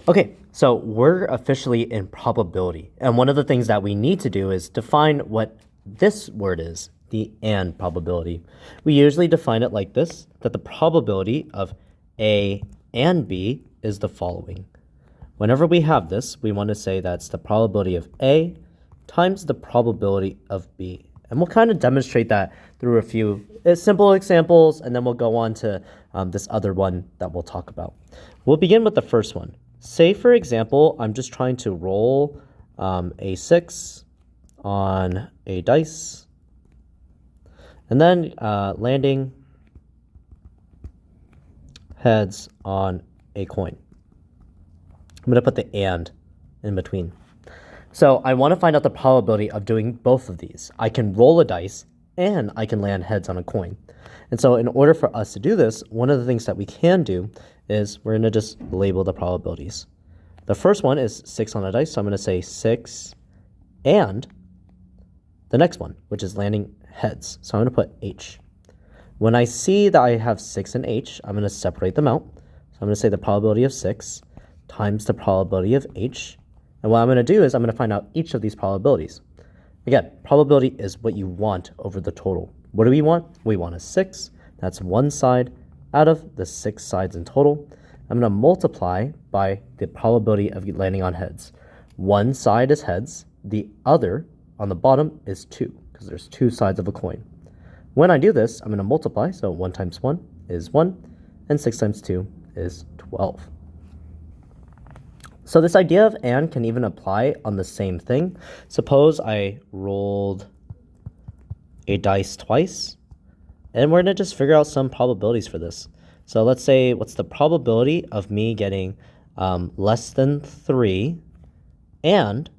Okay, so we're officially in probability. And one of the things that we need to do is define what this word is, the and probability. We usually define it like this, that the probability of A and B is the following. Whenever we have this, we want to say that's the probability of A times the probability of B. And we'll kind of demonstrate that through a few simple examples, and then we'll go on to this other one that we'll talk about. We'll begin with the first one. Say, for example, I'm just trying to roll a 6 on a dice, and then landing heads on a coin. I'm going to put the and in between. So I want to find out the probability of doing both of these. I can roll a dice and I can land heads on a coin. And so in order for us to do this, one of the things that we can do is we're going to just label the probabilities. The first one is 6 on a dice, so I'm going to say 6 and the next one, which is landing heads. So I'm going to put H. When I see that I have 6 and H, I'm going to separate them out. So I'm going to say the probability of 6 times the probability of H. And what I'm going to do is I'm going to find out each of these probabilities. Again, probability is what you want over the total. What do we want? We want a 6. That's one side out of the 6 sides in total. I'm going to multiply by the probability of landing on heads. One side is heads. The other on the bottom is 2, because there's 2 sides of a coin. When I do this, I'm going to multiply. So 1 times 1 is 1, and 6 times 2 is 12. So this idea of and can even apply on the same thing. Suppose I rolled a dice twice, and we're going to just figure out some probabilities for this. So let's say, what's the probability of me getting less than 3, and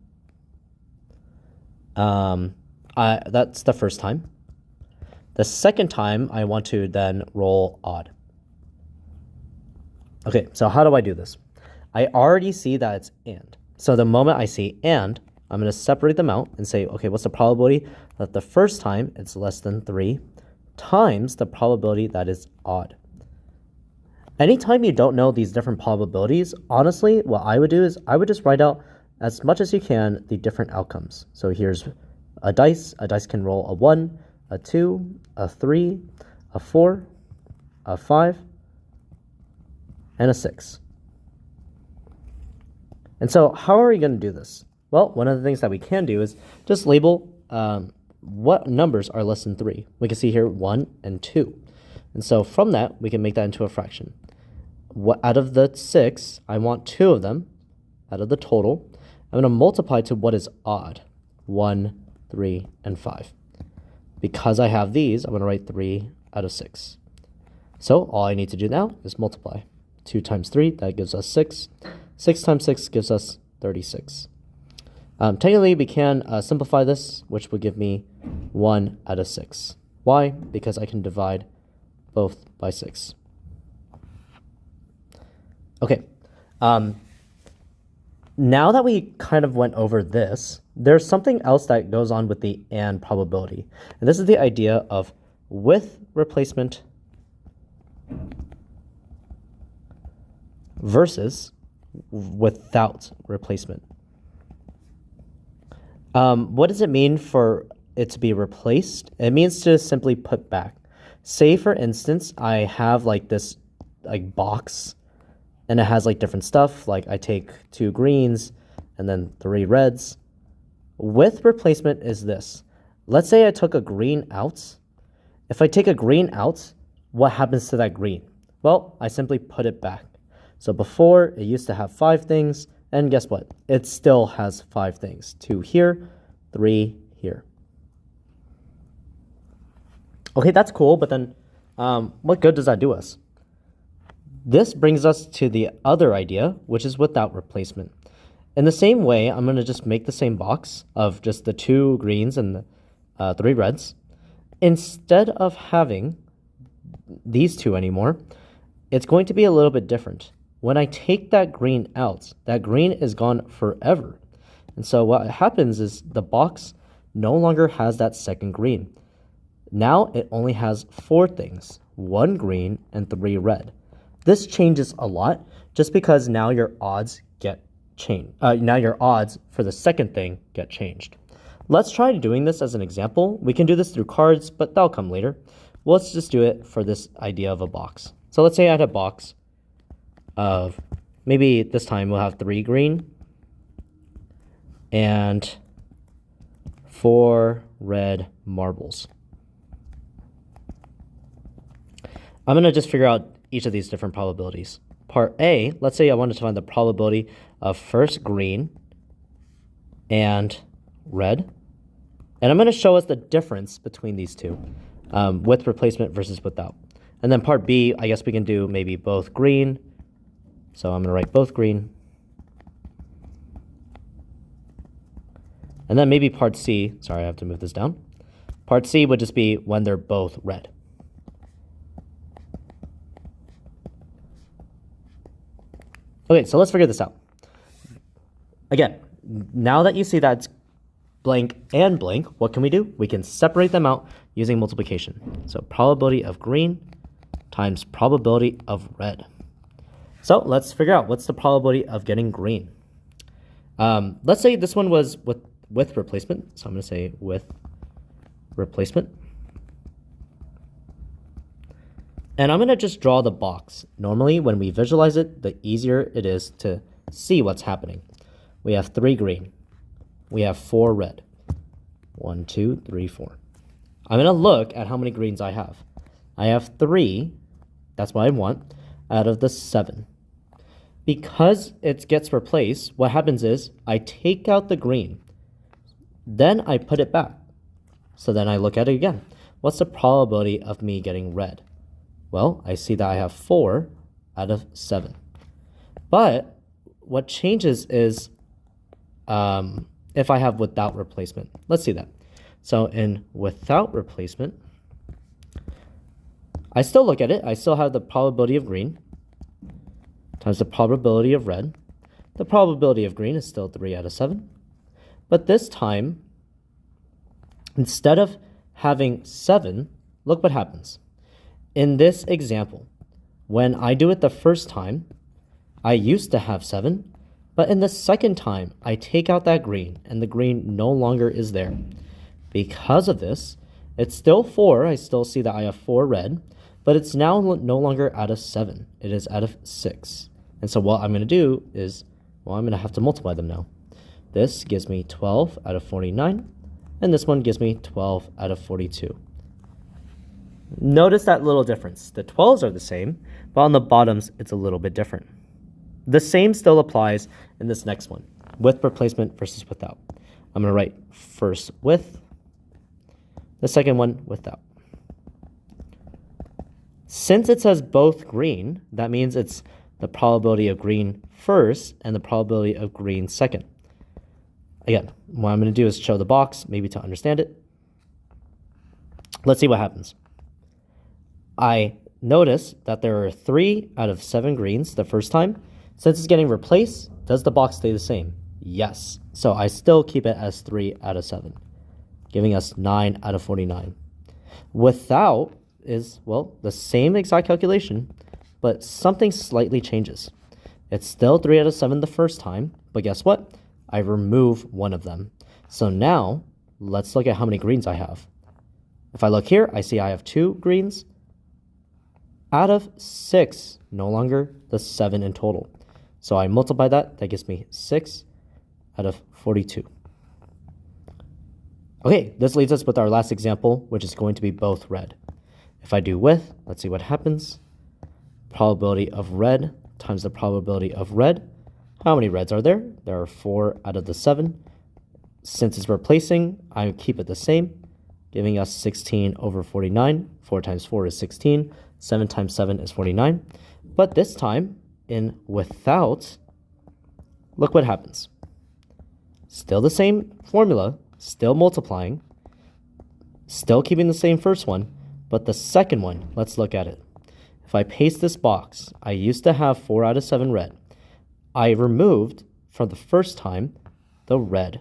that's the first time. The second time, I want to then roll odd. Okay, so how do I do this? I already see that it's and. So the moment I see and, I'm going to separate them out and say, okay, what's the probability that the first time it's less than 3 times the probability that is odd? Anytime you don't know these different probabilities, honestly, what I would do is I would just write out as much as you can the different outcomes. So here's a dice. A dice can roll a 1, a 2, a 3, a 4, a 5, and a 6. And so how are we going to do this? Well, one of the things that we can do is just label what numbers are less than 3. We can see here 1 and 2. And so from that, we can make that into a fraction. Out of the 6, I want 2 of them out of the total. I'm going to multiply to what is odd, 1, 3, and 5. Because I have these, I'm going to write 3 out of 6. So all I need to do now is multiply. 2 times 3, that gives us 6. 6 times 6 gives us 36. Technically, we can simplify this, which would give me 1 out of 6. Why? Because I can divide both by 6. Okay. Now that we kind of went over this, there's something else that goes on with the and probability. And this is the idea of with replacement versus without replacement. What does it mean for it to be replaced? It means to simply put back. Say, for instance, I have like this like box, and it has like different stuff. Like I take 2 greens and then 3 reds. With replacement is this. Let's say I took a green out. If I take a green out, what happens to that green? Well, I simply put it back. So before, it used to have 5 things, and guess what? It still has 5 things. 2 here, 3 here. Okay, that's cool, but then what good does that do us? This brings us to the other idea, which is without replacement. In the same way, I'm going to just make the same box of just the 2 greens and the 3 reds. Instead of having these 2 anymore, it's going to be a little bit different. When I take that green out, that green is gone forever. And so what happens is the box no longer has that second green. Now it only has 4 things, 1 green and 3 red. This changes a lot just because now your odds get changed. Now your odds for the second thing get changed. Let's try doing this as an example. We can do this through cards, but that'll come later. Let's just do it for this idea of a box. So let's say I had a box of, maybe this time we'll have 3 green and 4 red marbles. I'm going to just figure out each of these different probabilities. Part A, let's say I wanted to find the probability of first green and red. And I'm going to show us the difference between these two, with replacement versus without. And then part B, I guess we can do maybe both green. So I'm going to write both green. And then maybe part C, sorry, I have to move this down. Part C would just be when they're both red. Okay, so let's figure this out. Again, now that you see that it's blank and blank, what can we do? We can separate them out using multiplication. So probability of green times probability of red. So let's figure out what's the probability of getting green. Let's say this one was with replacement. So I'm going to say with replacement. And I'm going to just draw the box. Normally, when we visualize it, the easier it is to see what's happening. We have 3 green. We have 4 red. 1, 2, 3, 4. I'm going to look at how many greens I have. I have 3. That's what I want out of the 7. Because it gets replaced, what happens is I take out the green. Then I put it back. So then I look at it again. What's the probability of me getting red? Well, I see that I have 4 out of 7. But what changes is if I have without replacement. Let's see that. So in without replacement, I still look at it. I still have the probability of green times the probability of red. The probability of green is still 3 out of 7. But this time, instead of having 7, look what happens. In this example, when I do it the first time, I used to have 7, but in the second time, I take out that green, and the green no longer is there. Because of this, it's still 4. I still see that I have 4 red, but it's now no longer out of 7. It is out of 6. And so what I'm going to do is, well, I'm going to have to multiply them now. This gives me 12 out of 49, and this one gives me 12 out of 42. Notice that little difference. The 12s are the same, but on the bottoms, it's a little bit different. The same still applies in this next one, with replacement versus without. I'm going to write first with, the second one without. Since it says both green, that means it's the probability of green first and the probability of green second. Again, what I'm going to do is show the box, maybe to understand it. Let's see what happens. I notice that there are 3 out of 7 greens the first time. Since it's getting replaced, does the box stay the same? Yes. So I still keep it as 3 out of 7, giving us 9 out of 49. Without is, well, the same exact calculation, but something slightly changes. It's still 3 out of 7 the first time, but guess what? I remove one of them. So now, let's look at how many greens I have. If I look here, I see I have 2 greens out of 6, no longer the 7 in total. So I multiply that, that gives me 6 out of 42. Okay, this leaves us with our last example, which is going to be both red. If I do with, let's see what happens. Probability of red times the probability of red. How many reds are there? There are 4 out of the 7. Since it's replacing, I keep it the same, giving us 16 over 49. 4 times 4 is 16. 7 times 7 is 49. But this time, in without, look what happens. Still the same formula, still multiplying, still keeping the same first one, but the second one, let's look at it. If I paste this box, I used to have 4 out of 7 red. I removed, from the first time, the red.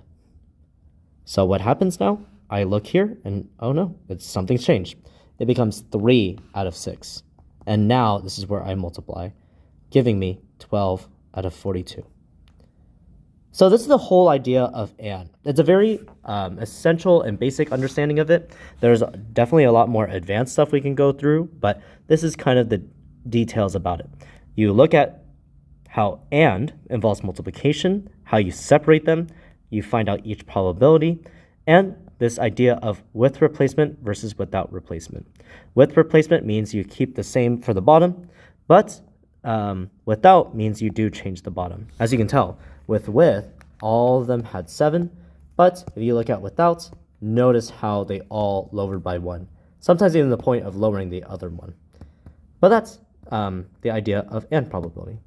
So what happens now? I look here, and oh no, something's changed. It becomes 3 out of 6. And now this is where I multiply, giving me 12 out of 42. So this is the whole idea of AND. It's a very essential and basic understanding of it. There's definitely a lot more advanced stuff we can go through, but this is kind of the details about it. You look at how AND involves multiplication, how you separate them, you find out each probability, and this idea of with replacement versus without replacement. With replacement means you keep the same for the bottom, but without means you do change the bottom. As you can tell, with all of them had 7, but if you look at without, notice how they all lowered by 1, sometimes even the point of lowering the other one. But that's the idea of AND probability.